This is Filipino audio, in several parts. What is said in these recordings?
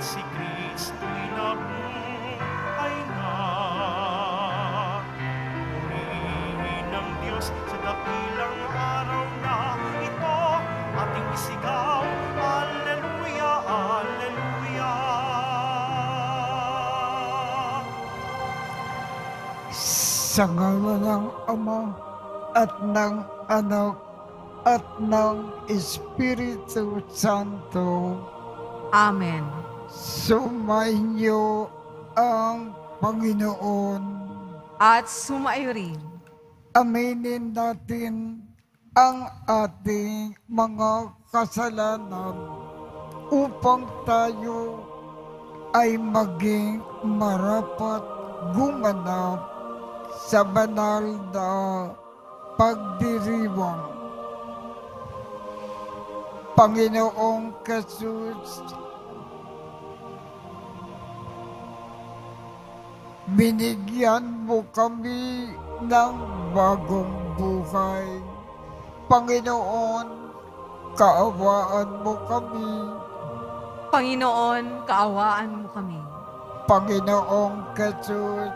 si Kristo'y nabuhay na. Purihin ng Diyos sa dakilang araw na ito, ating isigaw, Alleluia, Alleluia. Sa ngalan ng Ama at ng Anak at ng Espiritu Santo. Amen. Sumainyo ang Panginoon. At sumayo rin. Aminin natin ang ating mga kasalanan upang tayo ay maging marapat gumanap sa banal na pagdiriwang. Panginoong Jesus, binigyan mo kami ng bagong buhay. Panginoon, kaawaan mo kami. Panginoon, kaawaan mo kami. Panginoong Jesus,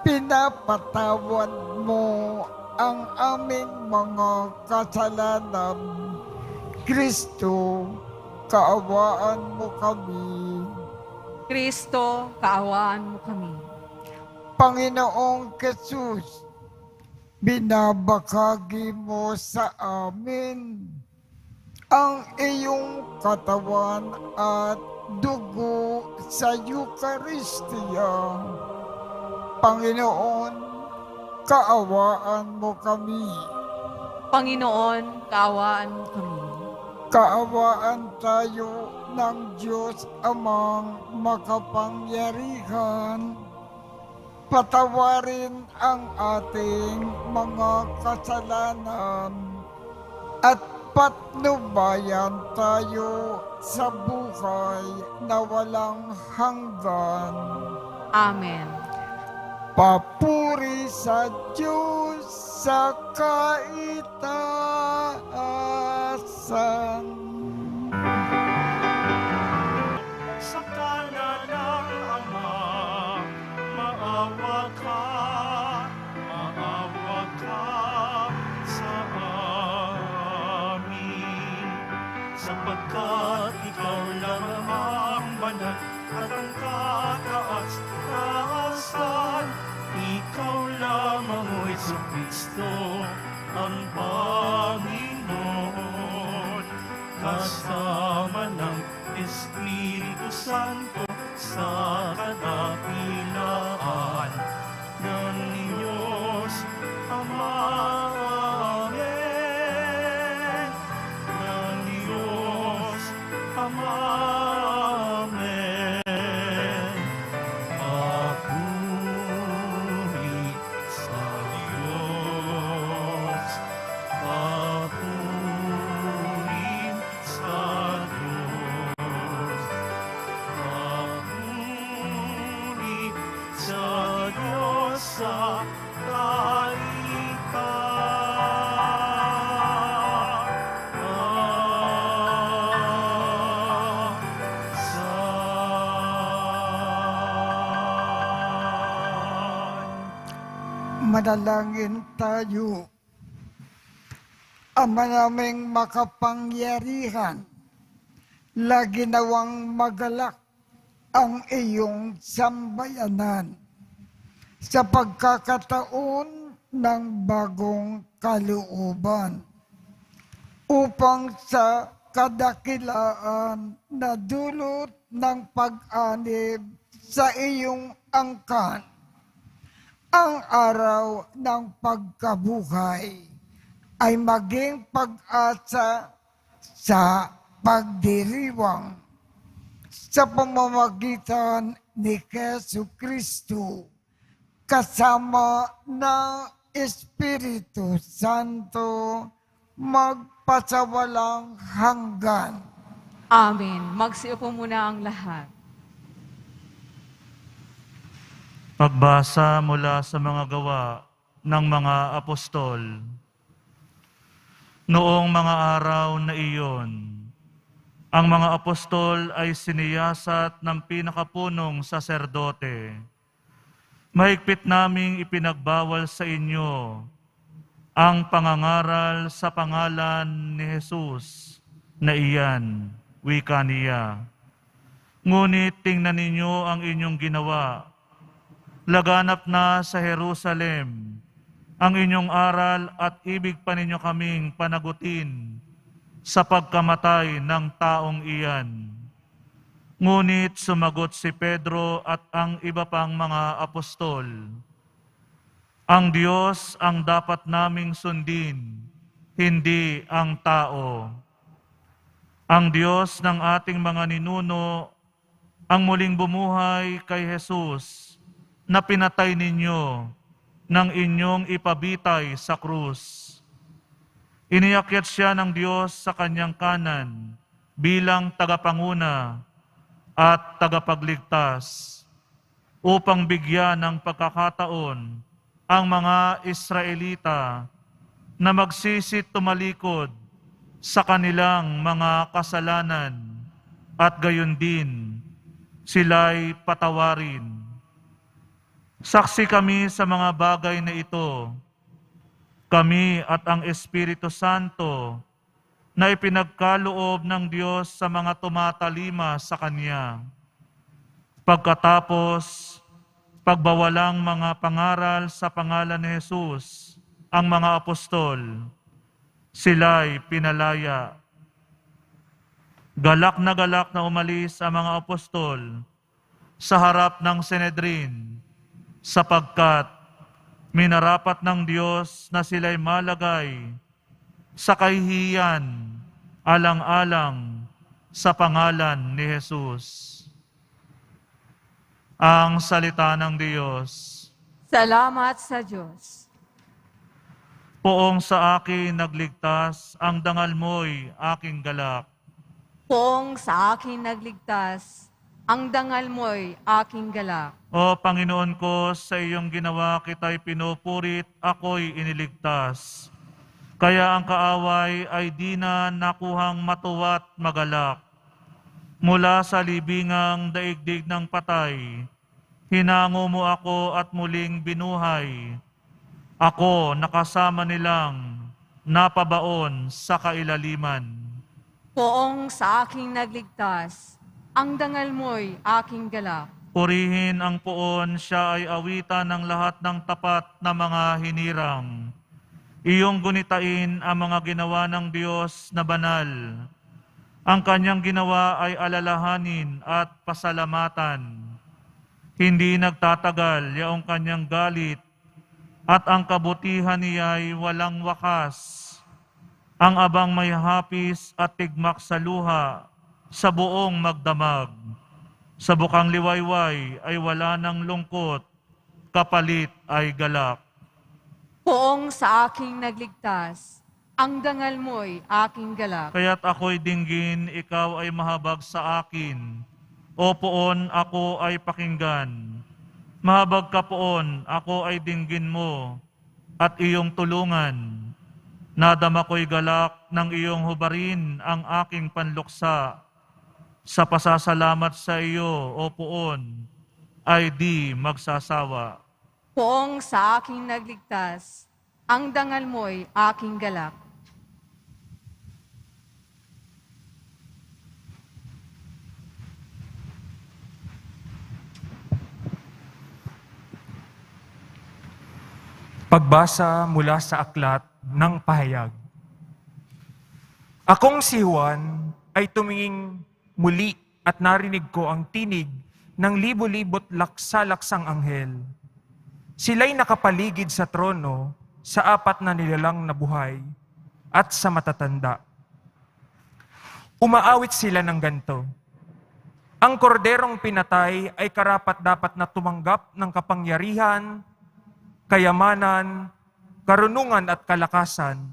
pinapatawad mo ang aming mga kasalanan. Kristo, kaawaan mo kami. Kristo, kaawaan mo kami. Panginoong Jesus, binabakagi mo sa amin ang iyong katawan at dugo sa Eucharistia. Panginoon, kaawaan mo kami. Panginoon, kaawaan mo kami. Kaawaan tayo ng Diyos Amang makapangyarihan. Patawarin ang ating mga kasalanan at patnubayan tayo sa buhay na walang hanggan. Amen. Papuri sa Diyos sa kaitaasan. Sa kanan ng Ama, maawa ka sa amin. Sapagkat ikaw lang ang banal at ang kataas-taasan. Ikaw lamang, O Jesucristo, ang Panginoon, kasama ng Espiritu Santo sa kadakilaan ng Diyos Ama. Amen. Ng Diyos Ama. Amen. Papuri sa Diyos. Papuri sa Diyos. Papuri sa Diyos sa kaitaasan. Manalangin tayo. Ama naming makapangyarihan, lagi nawang magalak ang iyong sambayanan sa pagkakataon ng bagong kalooban upang sa kadakilaan na dulot ng pag-anib sa iyong angkan ang araw ng pagkabuhay ay maging pag-asa sa pagdiriwang sa pamamagitan ni Jesucristo kasama ng Espiritu Santo magpasawalang hanggan. Amen. Magsiupo muna ang lahat. Pagbasa mula sa mga gawa ng mga apostol. Noong mga araw na iyon, Ang mga apostol ay siniyasat ng pinakapunong saserdote. Mahigpit naming ipinagbawal sa inyo ang pangangaral sa pangalan ni Jesus na iyan, wika niya. Ngunit tingnan ninyo ang inyong ginawa. Laganap na sa Jerusalem ang inyong aral at ibig pa ninyo kaming panagutin sa pagkamatay ng taong iyan. Ngunit sumagot si Pedro at ang iba pang mga apostol, ang Diyos ang dapat naming sundin, hindi ang tao. Ang Diyos ng ating mga ninuno ang muling bumuhay kay Jesus na pinatay ninyo ng inyong ipabitay sa krus. Iniakyat siya ng Diyos sa kanyang kanan bilang tagapanguna at tagapagligtas upang bigyan ng pagkakataon ang mga Israelita na magsisit tumalikod sa kanilang mga kasalanan at gayon din sila'y patawarin. Saksi kami sa mga bagay na ito, kami at ang Espiritu Santo na ipinagkaloob ng Diyos sa mga tumatalima sa Kanya. Pagkatapos, pagbawalang mga pangaral sa pangalan ni Jesus, ang mga apostol, sila'y pinalaya. Galak na umalis ang mga apostol sa harap ng Sanhedrin, sapagkat minarapat ng Diyos na sila'y malagay sa kahihiyan alang-alang sa pangalan ni Jesus. Ang salita ng Diyos. Salamat sa Diyos. Poong sa akin nagligtas, ang dangal mo'y aking galak. Poong sa akin nagligtas, ang dangal mo'y aking galak. O Panginoon ko, sa iyong ginawa kita'y pinupurit, ako'y iniligtas. Kaya ang kaaway ay di na nakuhang matuwa't magalak. Mula sa libingang daigdig ng patay, hinango mo ako at muling binuhay. Ako nakasama nilang napabaon sa kailaliman. Poong sa aking nagligtas, ang dangal mo'y aking galak. Purihin ang poon, siya ay awitan ng lahat ng tapat na mga hinirang. Iyong gunitain ang mga ginawa ng Diyos na banal. Ang kanyang ginawa ay alalahanin at pasalamatan. Hindi nagtatagal yaong kanyang galit at ang kabutihan niya ay walang wakas. Ang abang may hapis at tigmak sa luha sa buong magdamag. Sa bukang liwayway ay wala ng lungkot, kapalit ay galak. Poong sa aking nagligtas, ang dangal mo'y aking galak. Kaya't ako'y dinggin, ikaw ay mahabag sa akin. O poon, ako ay pakinggan. Mahabag ka poon, ako ay dinggin mo, at iyong tulungan. Nadama ko'y galak ng iyong hubarin ang aking panluksa. Sa pasasalamat sa iyo, o poon, ay di magsasawa. Poong sa aking nagligtas, ang dangal mo'y aking galak. Pagbasa mula sa aklat ng pahayag. Akong si Juan ay tumingin muli at narinig ko ang tinig ng libo-libot laksa-laksang anghel. Sila'y nakapaligid sa trono sa apat na nilalang na buhay at sa matatanda. Umaawit sila ng ganito. Ang korderong pinatay ay karapat-dapat na tumanggap ng kapangyarihan, kayamanan, karunungan at kalakasan,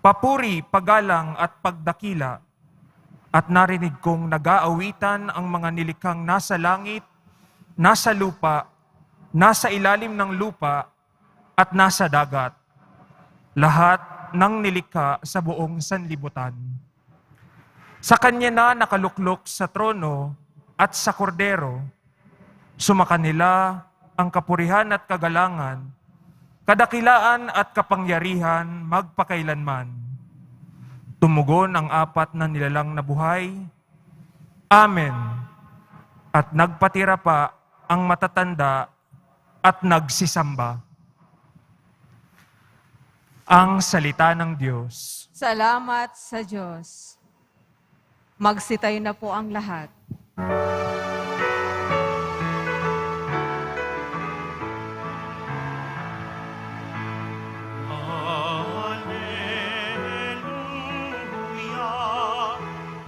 papuri, paggalang at pagdakila. At narinig kong nag-aawitan ang mga nilikhang nasa langit, nasa lupa, nasa ilalim ng lupa, at nasa dagat. Lahat ng nilikha sa buong sanlibutan. Sa kanya na nakaluklok sa trono at sa kordero, sumakanila ang kapurihan at kagalangan, kadakilaan at kapangyarihan magpakailanman. Tumugon ang apat na nilalang na buhay, Amen. At nagpatira pa ang matatanda at nagsisamba. Ang salita ng Diyos. Salamat sa Diyos. Magsitayo na po ang lahat. Alleluia,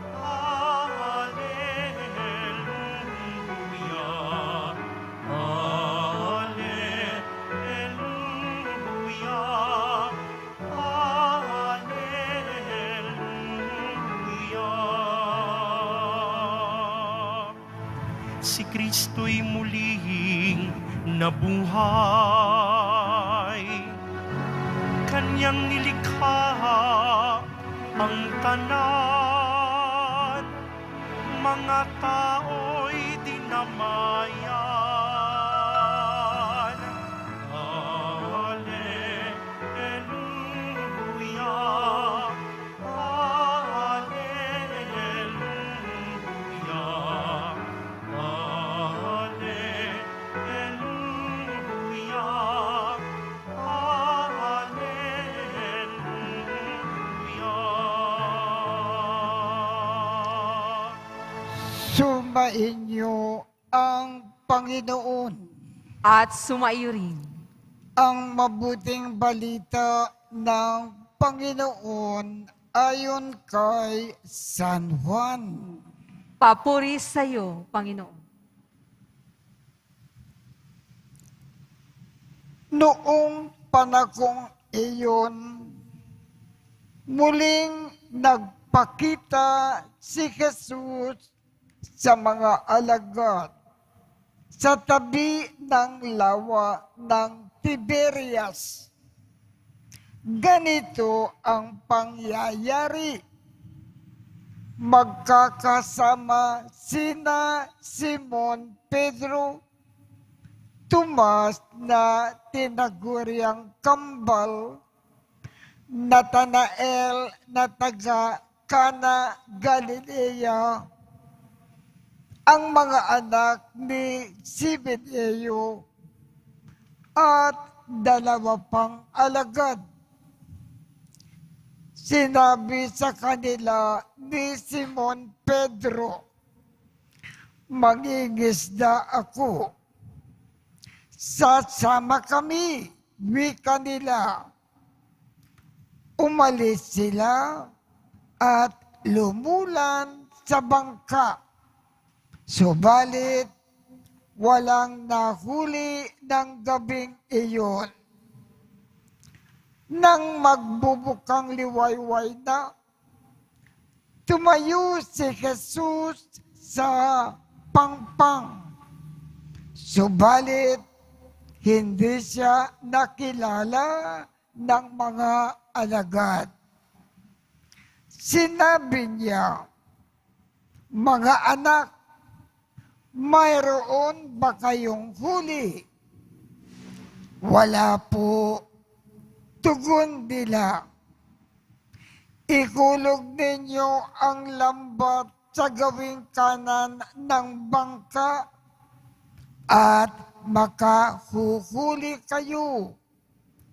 alleluia, alleluia, alleluia. Si Kristo'y muling nabuhay, Kanyang nilikha ang tanan, mga tao'y dinamayan. Alleluia, alleluia, alleluia. Sumainyo ang Panginoon. At sumaiyo rin. Ang mabuting balita ng Panginoon ayon kay San Juan. Papuri sa iyo, Panginoon. Noong panahong iyon, muling nagpakita si Jesus sa mga alagad sa tabi ng lawa ng Tiberias. Ganito ang pangyayari. Magkakasama sina Simon Pedro, Tomas na tinaguriang kambal, Natanael na taga Cana, Galilea, ang mga anak ni Zebedeo, at dalawa pang alagad. Sinabi sa kanila ni Simon Pedro, "Mangingisda ako. Sasama kami," wika nila. Umalis sila at lumulan sa bangka. Subalit, walang nahuli ng gabing iyon. Nang magbubukang liwayway na, tumayo si Jesus sa pangpang. Subalit, hindi siya nakilala ng mga alagad. Sinabi niya, "Mga anak, mayroon ba kayong huli?" "Wala po," tugon nila. "Ikulog ninyo ang lambat sa gawing kanan ng bangka at makahuhuli kayo,"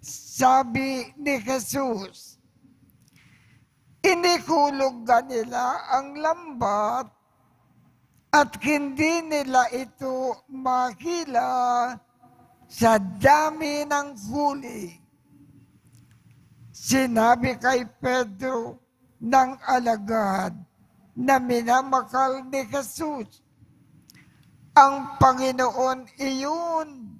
sabi ni Jesus. Inikulog nila ang lambat at hindi nila ito makila sa dami ng huli. Sinabi kay Pedro ng alagad na minamakal ni Jesus, "Ang Panginoon iyon."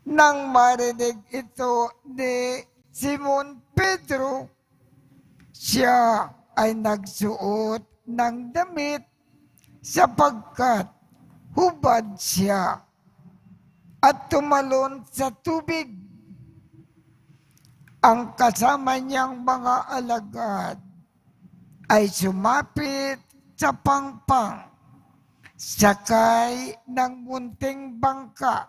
Nang marinig ito ni Simon Pedro, siya ay nagsuot ng damit sapagkat hubad siya at tumalon sa tubig. Ang kasama niyang mga alagad ay sumapit sa pangpang, sakay ng munting bangka.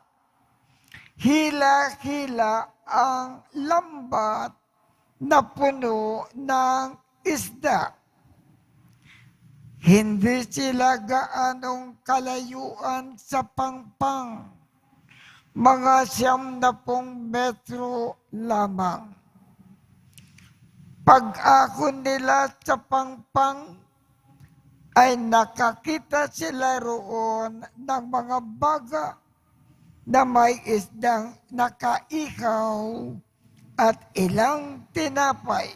Hila-hila ang lambat na puno ng isda. Hindi sila gaanong kalayuan sa pangpang, mga 90 metro lamang. Pag-ako nila sa pangpang, ay nakakita sila roon ng mga baga na may isdang nakaihaw at ilang tinapay.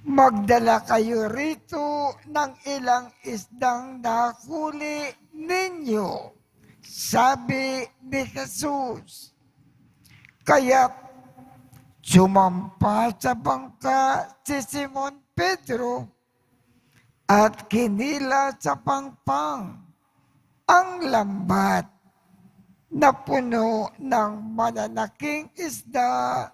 Magdala kayo rito ng ilang isdang nahuli ninyo, sabi ni Jesus. Kaya't sumampa sa bangka si Simon Pedro at kinila sa pangpang ang lambat na puno ng malalaking isda,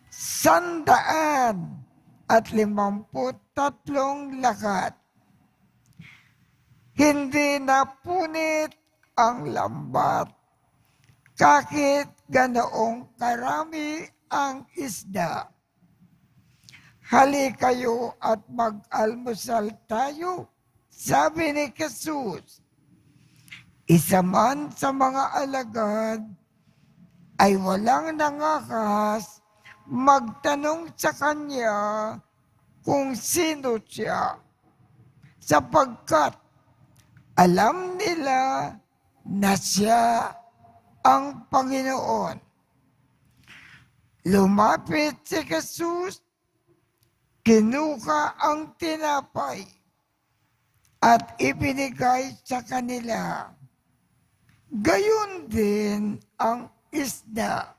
153 lakat. Hindi napunit ang lambat kahit ganoong karami ang isda. Hali kayo at mag-almusal tayo, sabi ni Jesus. Isa man sa mga alagad ay walang nangakas magtanong sa kanya kung sino siya, sapagkat alam nila na siya ang Panginoon. Lumapit si Jesus, kinuha ang tinapay at ibinigay sa kanila. Gayon din ang isda.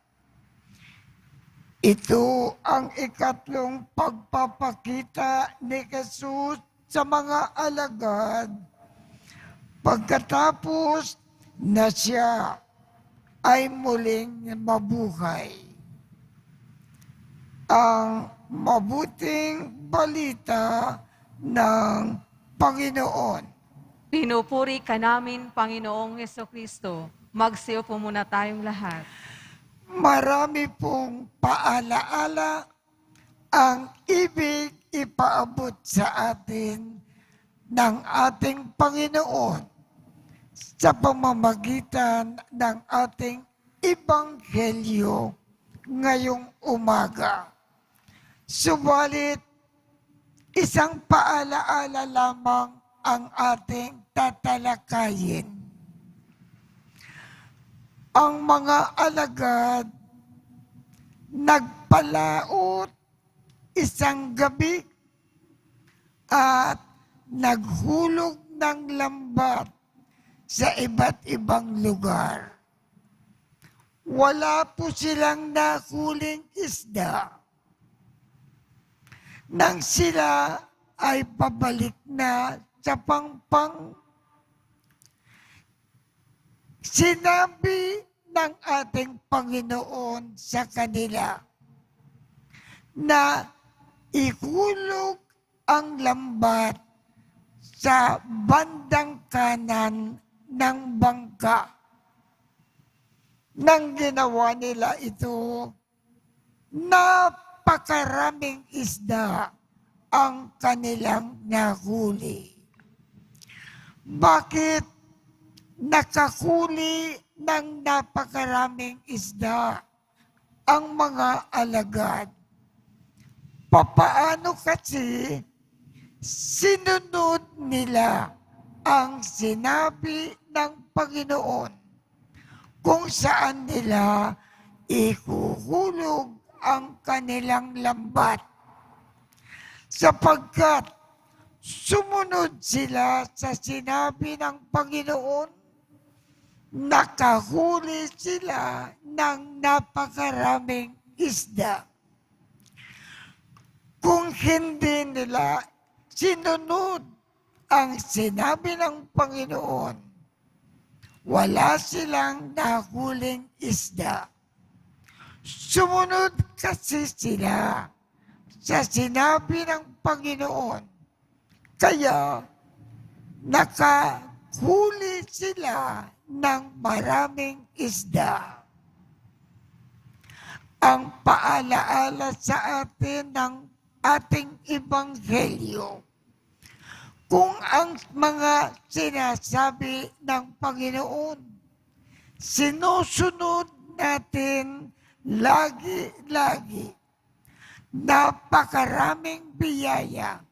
Ito ang ikatlong pagpapakita ni Jesus sa mga alagad pagkatapos na siya ay muling mabuhay. Ang mabuting balita ng Panginoon. Pinupuri ka namin, Panginoong Jesucristo. Magsiyo po muna tayong lahat. Marami pong paalaala ang ibig ipaabot sa atin ng ating Panginoon sa pamamagitan ng ating Ebanghelyo ngayong umaga. Subalit, isang paalaala lamang ang ating tatalakayin. Ang mga alagad nagpalaot isang gabi at naghulog ng lambat sa iba't ibang lugar. Wala po silang nahuling isda. Nang sila ay pabalik na sa pangpang, sinabi ng ating Panginoon sa kanila na ihulog ang lambat sa bandang kanan ng bangka. Nang ginawa nila ito, napakaraming isda ang kanilang nahuli. Bakit nakahuli ng napakaraming isda ang mga alagad? Papaano kasi sinunod nila ang sinabi ng Panginoon kung saan nila ihuhulog ang kanilang lambat, sapagkat sumunod sila sa sinabi ng Panginoon, nakahuli sila ng napakaraming isda. Kung hindi nila sinunod ang sinabi ng Panginoon, wala silang nahuling isda. Sumunod kasi sila sa sinabi ng Panginoon. Kaya nakahuli sila ng maraming isda. Ang paalaala sa atin ng ating ebanghelyo, kung ang mga sinasabi ng Panginoon, sinusunod natin lagi-lagi, napakaraming biyaya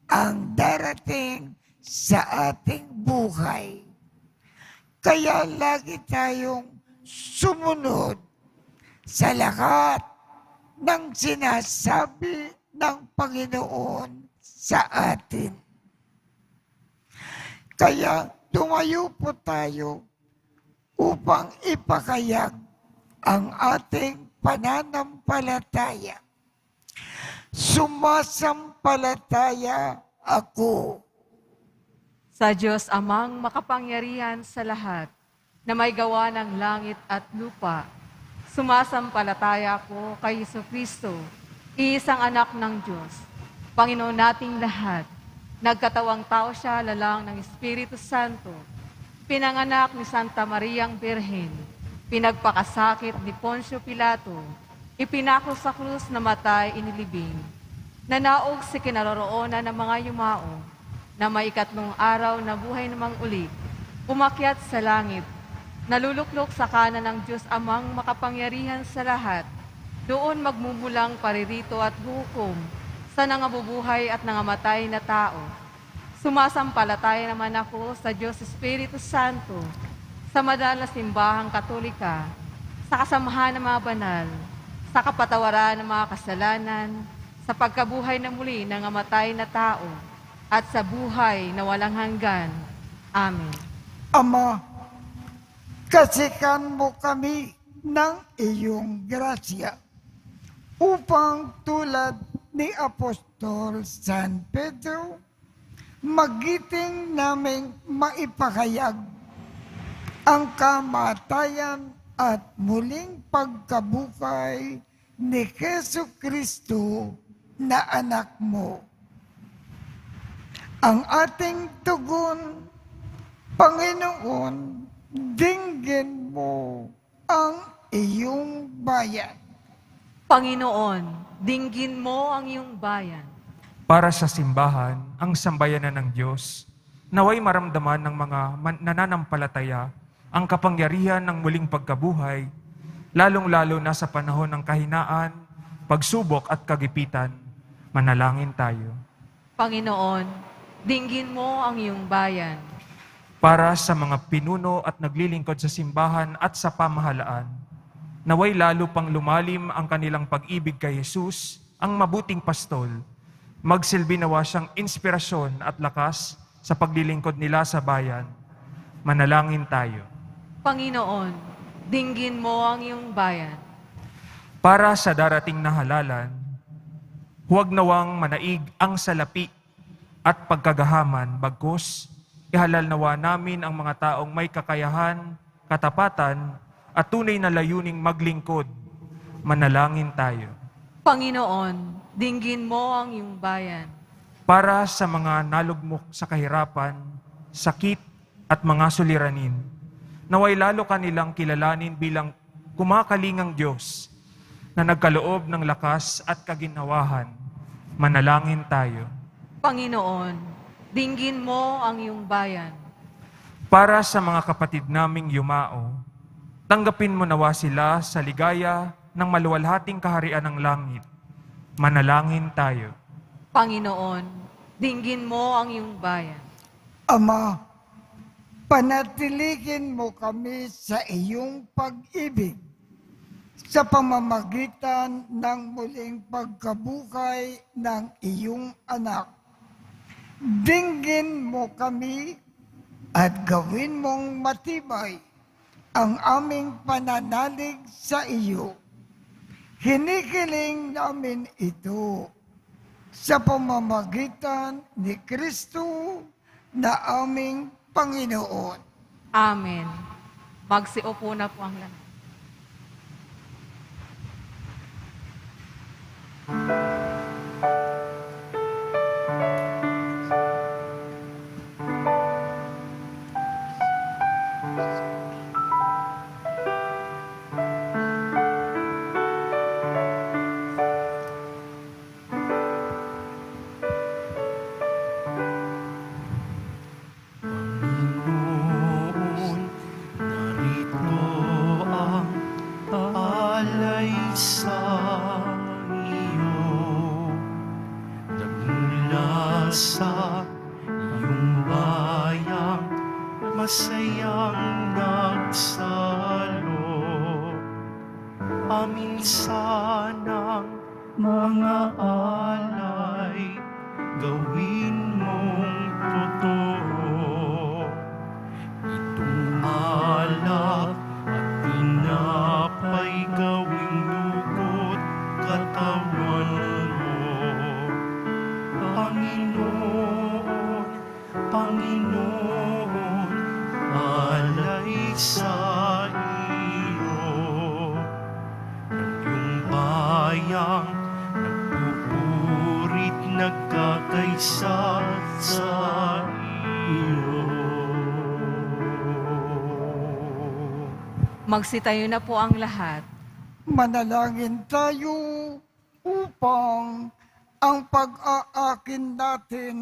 ang darating sa ating buhay. Kaya lagi tayong sumunod sa lahat ng sinasabi ng Panginoon sa atin. Kaya tumayo po tayo upang ipakayag ang ating pananampalataya. Sumasampalataya ako Sa Diyos Amang makapangyarihan sa lahat, na may gawa ng langit at lupa, sumasampalataya ko kay Jesucristo, iisang anak ng Diyos, Panginoon nating lahat. Nagkatawang tao siya lalang ng Espiritu Santo, pinanganak ni Santa Mariang Birhen, pinagpakasakit ni Poncio Pilato, ipinako sa krus na matay inilibing, nanaog sa kinaroroonan ng mga yumao, na may ikatlong araw na buhay namang uli, umakyat sa langit, naluluklok sa kanan ng Diyos Amang makapangyarihan sa lahat, doon magmumulang paririto at hukom sa nangabubuhay at nangamatay na tao. Sumasampalataya naman ako sa Diyos Espiritu Santo, sa madal na simbahang katolika, sa kasamahan ng mga banal, sa kapatawaran ng mga kasalanan, sa pagkabuhay na muli ng amatay na tao, at sa buhay na walang hanggan. Amen. Ama, kasikan mo kami ng iyong grasya upang tulad ni Apostol San Pedro, magiting naming maipahayag ang kamatayan at muling pagkabuhay ni Jesucristo na anak mo. Ang ating tugon, Panginoon, dinggin mo ang iyong bayan. Panginoon, dinggin mo ang iyong bayan. Para sa simbahan, ang sambayanan ng Diyos, naway maramdaman ng mga nananampalataya ang kapangyarihan ng muling pagkabuhay, lalong-lalo na sa panahon ng kahinaan, pagsubok at kagipitan. Manalangin tayo. Panginoon, dinggin mo ang iyong bayan. Para sa mga pinuno at naglilingkod sa simbahan at sa pamahalaan, naway lalo pang lumalim ang kanilang pag-ibig kay Jesus, ang mabuting pastol, magsilbi nawa siyang inspirasyon at lakas sa paglilingkod nila sa bayan. Manalangin tayo. Panginoon, dinggin mo ang iyong bayan. Para sa darating na halalan, huwag nawang manaig ang salapi at pagkagahaman, bagkus, ihalal nawa namin ang mga taong may kakayahan, katapatan, at tunay na layuning maglingkod. Manalangin tayo. Panginoon, dinggin mo ang iyong bayan. Para sa mga nalugmok sa kahirapan, sakit, at mga suliranin, naway lalo kanilang kilalanin bilang kumakalingang Diyos na nagkaloob ng lakas at kaginawahan. Manalangin tayo. Panginoon, dinggin mo ang iyong bayan. Para sa mga kapatid naming yumao, tanggapin mo nawa sila sa ligaya ng maluwalhating kaharian ng langit. Manalangin tayo. Panginoon, dinggin mo ang iyong bayan. Ama, panatilihin mo kami sa iyong pag-ibig sa pamamagitan ng muling pagkabuhay ng iyong anak. Dinggin mo kami at gawin mong matibay ang aming pananalig sa iyo. Hinihiling namin ito sa pamamagitan ni Kristo na aming Panginoon. Amen. Magsiupo na po ang lahat. Panginoon, narito ang alay sa iyo. Nagmula sa iyong bayang masayang nagsalo. Amin sanang mga alay, gawin mong totoo. Itong alak at tinapay, gawing dugo't katawan mo. Panginoon, Panginoon, alay sa iyo. Ng iyong bayang nagpupurit, nagkakaisa sa iyo. Magsitayo na po ang lahat. Manalangin tayo upang ang pag-aakin natin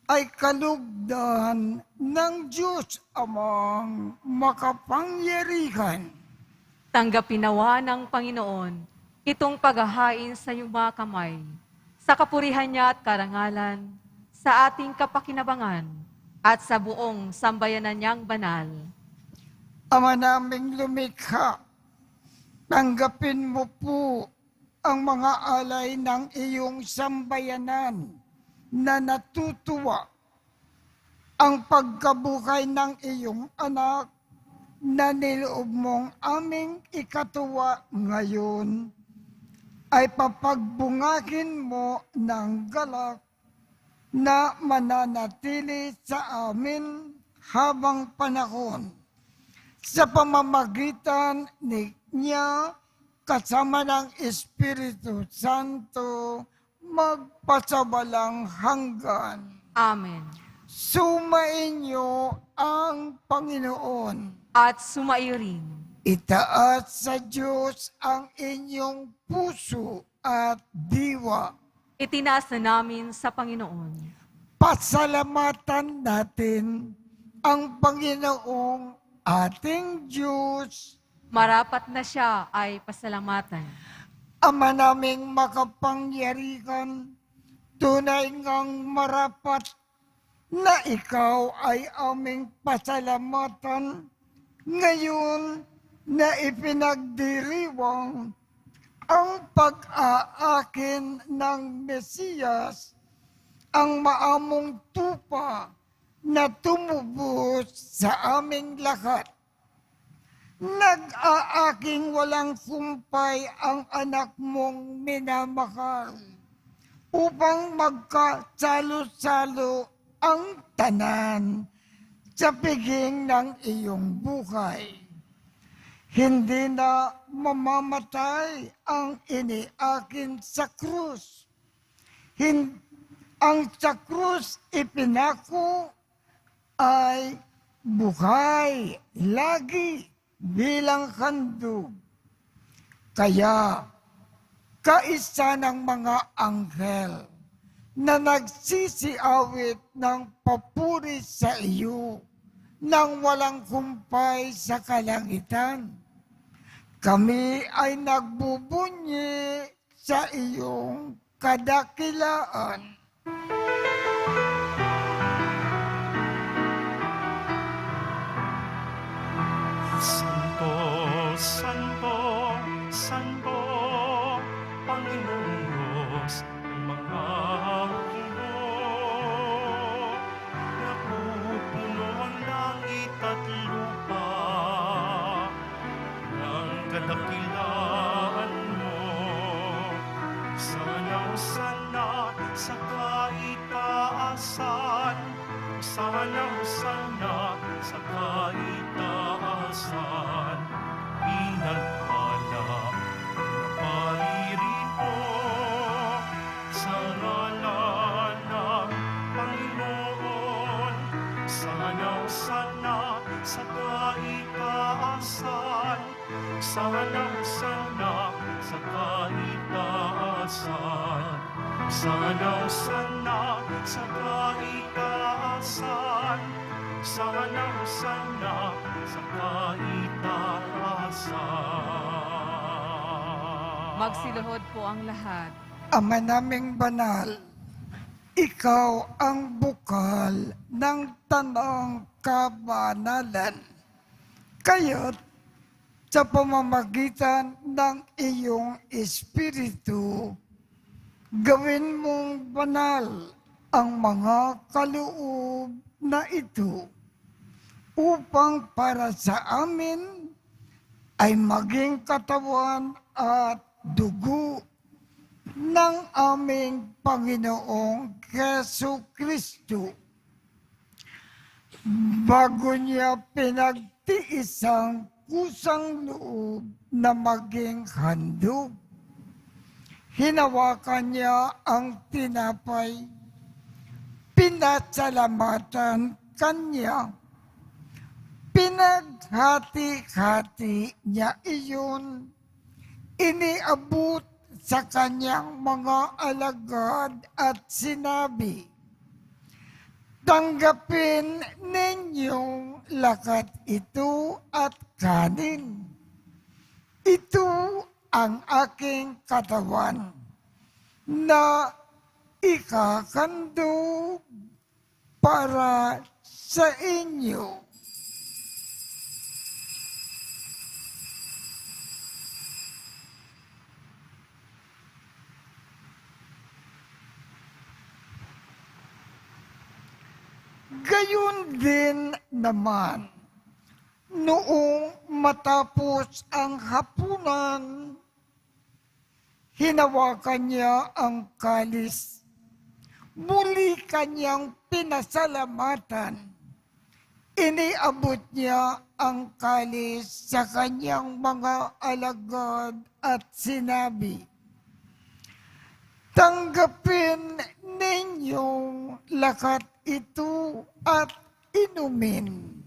ay kalugdan ng Diyos Amang makapangyarihan. Tanggapin nawa ng Panginoon itong paghahain sa iyong mga kamay, sa kapurihan niya at karangalan, sa ating kapakinabangan, at sa buong sambayanan niyang banal. Ama naming lumikha, tanggapin mo po ang mga alay ng iyong sambayanan na natutuwa ang pagkabuhay ng iyong anak na niloob mong aming ikatuwa ngayon ay papagbungagin mo ng galak na mananatili sa amin habang panahon sa pamamagitan niya kasama ng Espiritu Santo magpasawalang hanggan. Amen. Sumainyo ang Panginoon. At sumaiyo rin. Itaas sa Diyos ang inyong puso at diwa. Itinaas na namin sa Panginoon. Pasalamatan natin ang Panginoong ating Diyos. Marapat na siya ay pasalamatan. Ama naming makapangyarihan, tunay ngang marapat na ikaw ay aming pasalamatan ngayon na ipinagdiriwang ang pag-aakin ng Mesiyas, ang maamong tupa na tumubos sa aming lahat. Nag-aaking walang sumpay ang anak mong minamahal upang magkasalo-salo ang tanan sa piging ng iyong buhay. Hindi na mamamatay ang iniakin sa krus. Ang sa krus ipinako ay buhay lagi bilang handog. Kaya, kaisa ng mga anghel na nagsisiawit ng papuri sa iyo nang walang kumpay sa kalangitan. Kami ay nagbubunyi sa iyong kadakilaan. Santo, Santo, Santo, Panginoong Diyos ng mga hukbo. Napupuno ang langit at lupa ng kadakilaan mo. Sana sa kaitaasan, sana sa kaitaasan, pinagpala na paririto Sana sa kaitaasan, sana sa kaitaasan, sana sa kaitaasan, sana sa kaitaasan. Magsiluhod po ang lahat. Ama naming banal, ikaw ang bukal ng tanang kabanalan. Kaya't sa pamamagitan ng iyong Espiritu, gawin mong banal ang mga kaloob na ito upang para sa amin ay maging katawan at dugo ng aming Panginoong Jesucristo. Bago niya pinagtiis ang kusang loob na maging handog, hinawakan niya ang tinapay, pinasalamatan kanya, pinaghati-hati niya iyon, iniabot sa kanyang mga alagad at sinabi, tanggapin ninyong lakat ito at kanin. Ito ang aking katawan na ikakandog para sa inyo. Gayon din naman, noong matapos ang hapunan, hinawakan niya ang kalis, muli kanyang pinasalamatan, iniabot niya ang kalis sa kanyang mga alagad at sinabi, tanggapin ninyong lakat ito at inumin.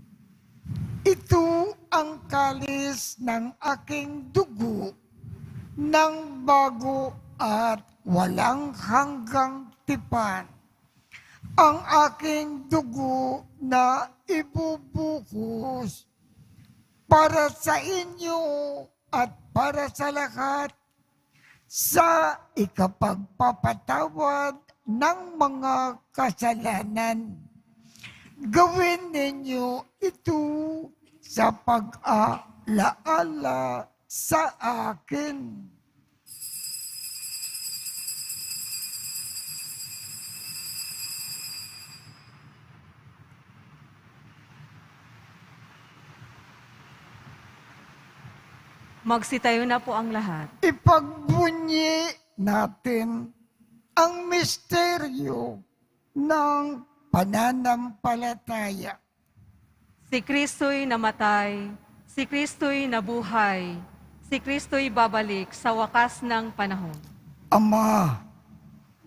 Ito ang kalis ng aking dugo ng bago at walang hanggang tipan. Ang aking dugo na ibubuhos para sa inyo at para sa lahat sa ikapagpapatawad ng mga kasalanan. Gawin ninyo ito sa pag-alaala sa akin. Magsitayo na po ang lahat. Ipagbunyi natin ang misteryo ng pananampalataya. Si Kristo'y namatay, si Kristo'y nabuhay, si Kristo'y babalik sa wakas ng panahon. Ama,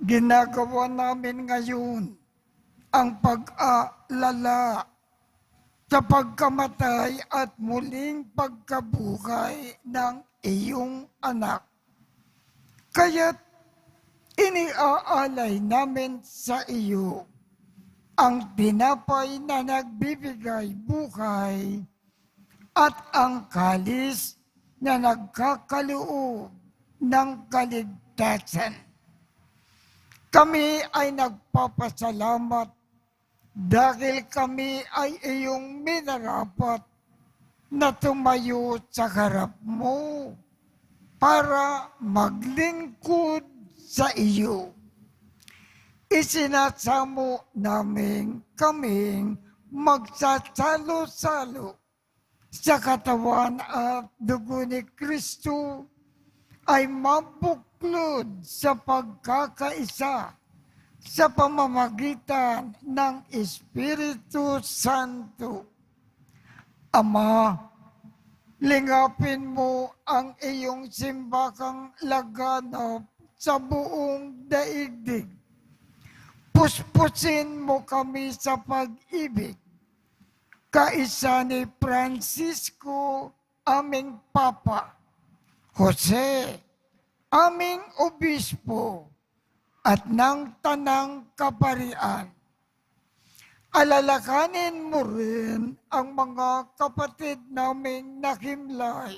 ginagawa namin ngayon ang pag-aalala sa pagkamatay at muling pagkabuhay ng iyong anak. Kaya't iniaalay namin sa iyo ang tinapay na nagbibigay buhay at ang kalis na nagkakaloob ng kaligtasan. Kami ay nagpapasalamat dahil kami ay iyong minarapat na tumayo sa harap mo para maglingkod sa iyo. Isinasamo namin kaming magsasalo-salo sa katawan at dugo ni Kristo ay mabuklod sa pagkakaisa sa pamamagitan ng Espiritu Santo. Ama, lingapin mo ang iyong simbakang laganap sa buong daigdig. Puspusin mo kami sa pag-ibig kaisa ni Francisco, aming Papa, Jose, aming Obispo, at ng Tanang Kaparian. Alalakanin mo rin ang mga kapatid naming nakimlay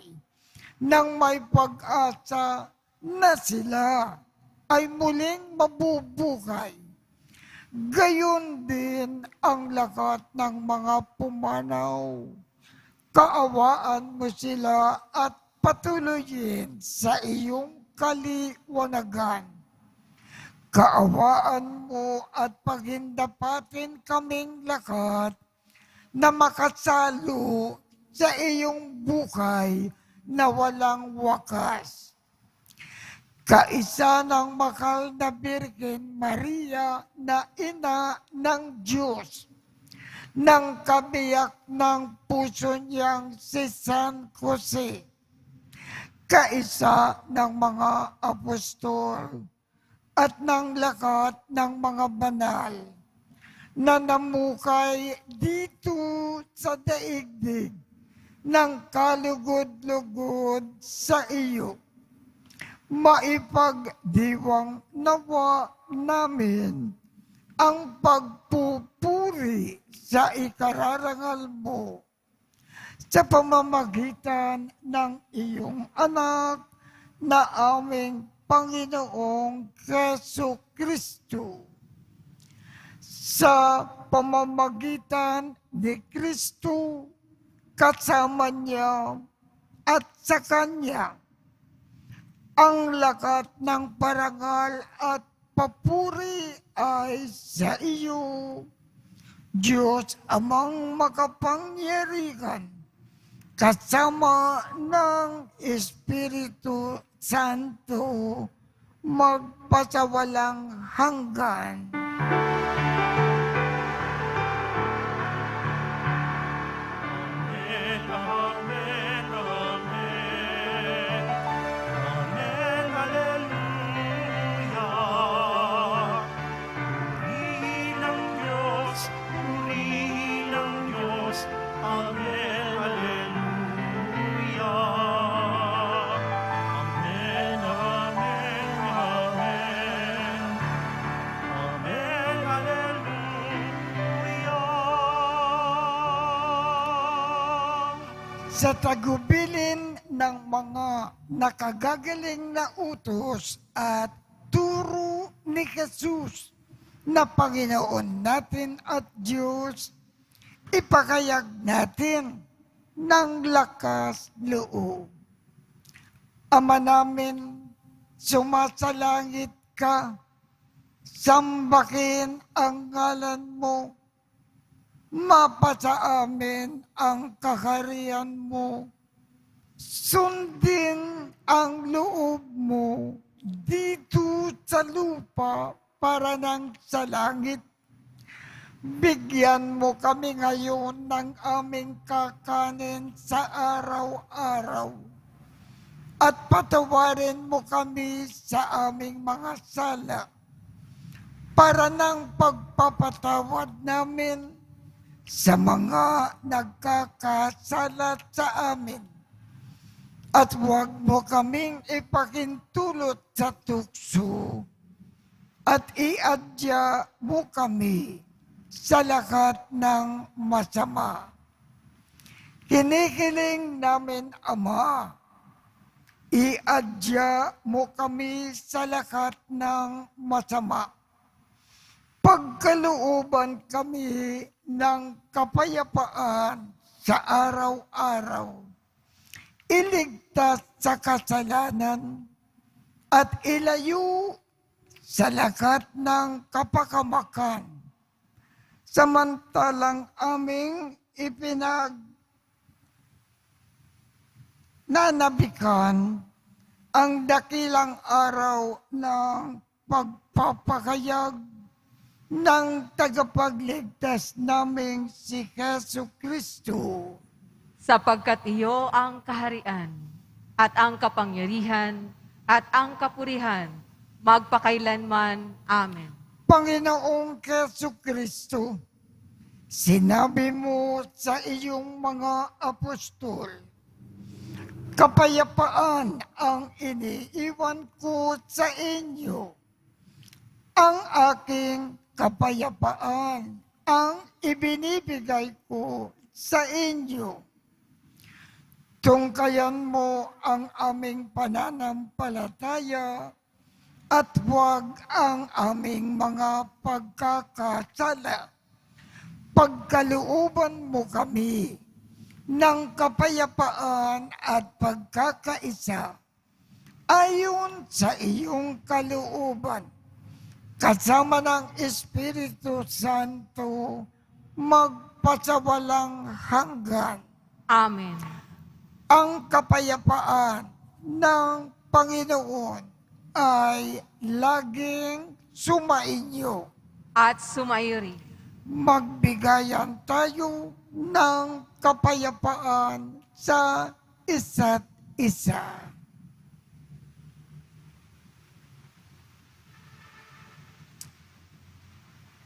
nang may pag-asa na sila ay muling mabubuhay. Gayon din ang lahat ng mga pumanaw. Kaawaan mo sila at patuloyin sa iyong kaliwanagan. Kaawaan mo at paghindapatin kaming lahat na makasalo sa iyong buhay na walang wakas. Kaisa ng mahal na Birhen Maria na ina ng Diyos, ng kabiyak ng puso niyang si San Jose, kaisa ng mga apostol, at ng lahat ng mga banal na namukay dito sa daigdig ng kalugod-lugod sa iyo. Maipagdiwang nawa namin ang pagpupuri sa ikararangal mo sa pamamagitan ng iyong anak na aming Panginoong Jesucristo. Sa pamamagitan ni Kristo, kasama niya at sa Kanya, ang lahat ng parangal at papuri ay sa iyo, Diyos Amang makapangyarihan, kasama ng Espiritu Santo, magpasawalang hanggan. Amen, amen, amen. Amen, hallelujah. Purihin ang Diyos, purihin ang Diyos. Amen, hallelujah. Amen, amen, amen. Amen, hallelujah. Sa tagubilin ng mga nakagagaling na utos at turo ni Jesus na Panginoon natin at Diyos, ipakayag natin ng lakas loob. Ama namin, sumasalangit ka, sambahin ang ngalan mo, mapasa amin ang kaharian mo, sundin ang loob mo dito sa lupa para nang sa langit. Bigyan mo kami ngayon ng aming kakanin sa araw-araw. At patawarin mo kami sa aming mga sala para ng pagpapatawad namin sa mga nagkakasala sa amin. At huwag mo kaming ipakintulot sa tukso at iadya mo kami sa lahat ng masama. Kinikiling namin, Ama, iadya mo kami sa lahat ng masama. Pagkalooban kami ng kapayapaan sa araw-araw. Iligtas sa kasalanan at ilayo sa lahat ng kapakamakan. Samantalang aming nanabikan ang dakilang araw ng pagpapakayag ng tagapagligtas naming si Jesucristo. Sapagkat iyo ang kaharian, at ang kapangyarihan, at ang kapurihan, magpakailanman. Amen. Panginoong Jesucristo, Sinabi mo sa iyong mga apostol, kapayapaan ang iniiwan ko sa inyo. Ang aking kapayapaan ang ibinibigay ko sa inyo. Tungkayan mo ang aming pananampalataya at huwag ang aming mga pagkakasala. Pagkalooban mo kami ng kapayapaan at pagkakaisa ayon sa iyong kalooban, kasama ng Espiritu Santo, magpasawalang hanggan. Amen. Ang kapayapaan ng Panginoon ay laging sumainyo. At sumairi. Magbigayan tayo ng kapayapaan sa isa't isa.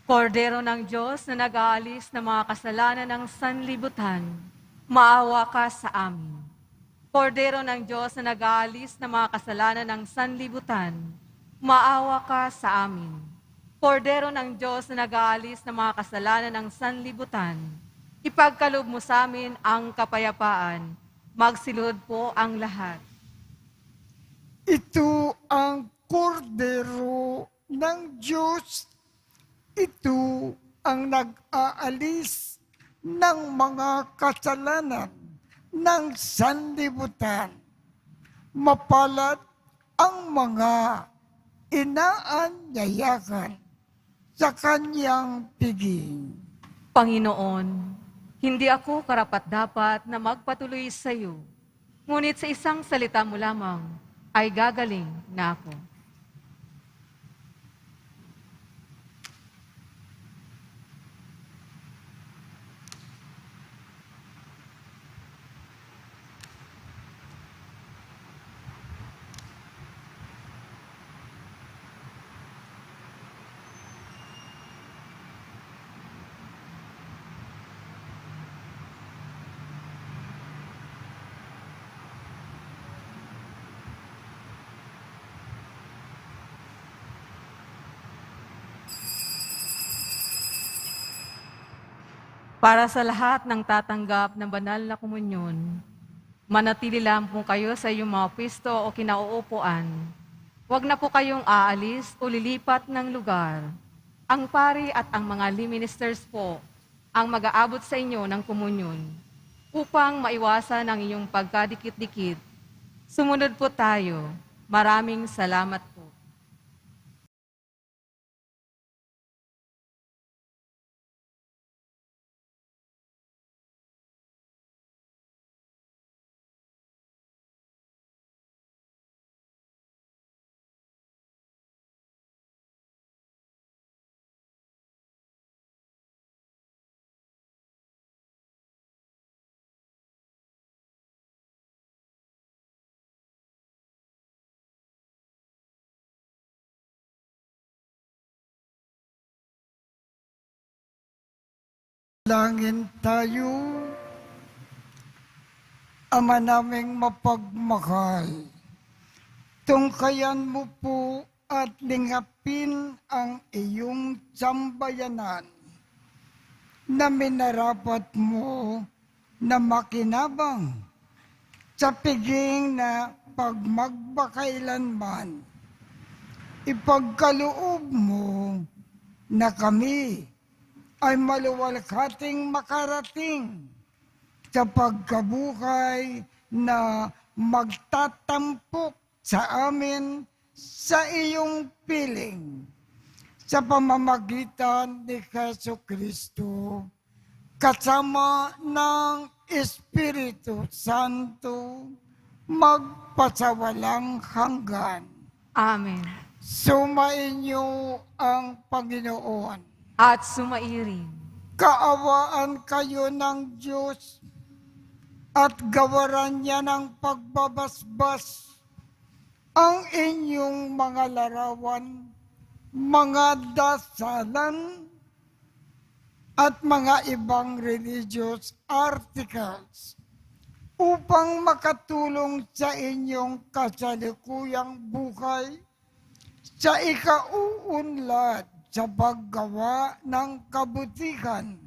Kordero ng Diyos na nag-aalis ng mga kasalanan ng sanlibutan, maawa ka sa amin. Kordero ng Diyos na nag-aalis ng mga kasalanan ng sanlibutan, maawa ka sa amin. Kordero ng Diyos na nag-aalis ng mga kasalanan ng sanlibutan, ipagkaloob mo sa amin ang kapayapaan. Magsilod po ang lahat. Ito ang kordero ng Diyos. Ito ang nag-aalis ng mga kasalanan ng sanlibutan. Mapalad ang mga inaanyayakan sa kanyang piging. Panginoon, hindi ako karapat-dapat na magpatuloy sa iyo, ngunit sa isang salita mo lamang ay gagaling na ako. Para sa lahat ng tatanggap ng banal na komunyon, manatili lang po kayo sa iyong mga pwesto o kinauupuan. Huwag na po kayong aalis o lilipat ng lugar. Ang pari at ang mga lay ministers po ang mag-aabot sa inyo ng komunyon upang maiwasan ang iyong pagkadikit-dikit. Sumunod po tayo. Maraming salamat po. Langin tayo, Ama naming mapagmahal. Tungkayan mo po at lingapin ang iyong sambayanan na minarapat mo na makinabang sa piging na pagmagbakailanman. Ipagkaloob mo na kami ay maluwalhating makarating sa pagkabuhay na magtatampok sa amin sa iyong piling. Sa pamamagitan ni Jesucristo, kasama ng Espiritu Santo, magpasawalang hanggan. Amen. Sumainyo ang Panginoon. At sumairin. Kaawaan kayo ng Diyos at gawaran niya ng pagbabasbas ang inyong mga larawan, mga dasalan at mga ibang religious articles upang makatulong sa inyong kasalukuyang buhay sa ikauunlad sa paggawa ng kabutihan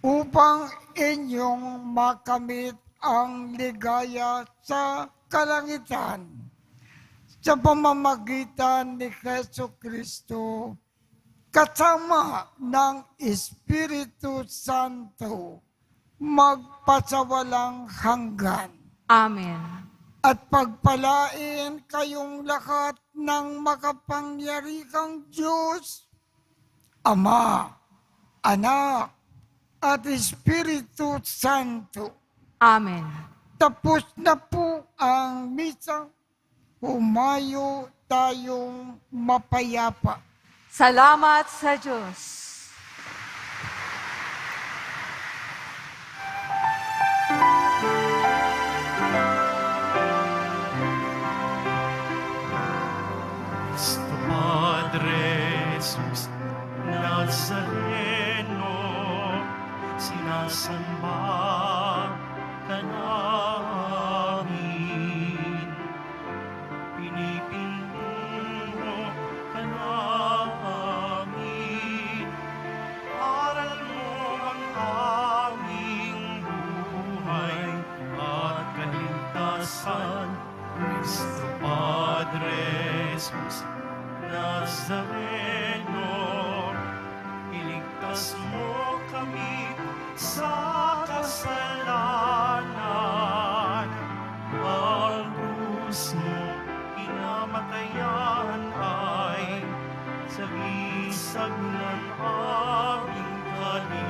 upang inyong makamit ang ligaya sa kalangitan sa pamamagitan ni Hesus Kristo kasama ng Espiritu Santo magpasawalang hanggan. Amen. At pagpalain kayong lahat ng makapangyarihang Diyos, Ama, Anak, at Espiritu Santo. Amen. Tapos na po ang misa. Humayo tayong mapayapa. Salamat sa Diyos. Cristo Padre Jesus Nazareno, sinasamba ka namin, pinipinto ka namin, aral mo ang aming buhay at kaligtasan. Cristo Padre Jesus Nazareno, iligtas mo kami sa kasalanan. Ang krus mo pinamatayan ay sagisag ng aming kaligtasan.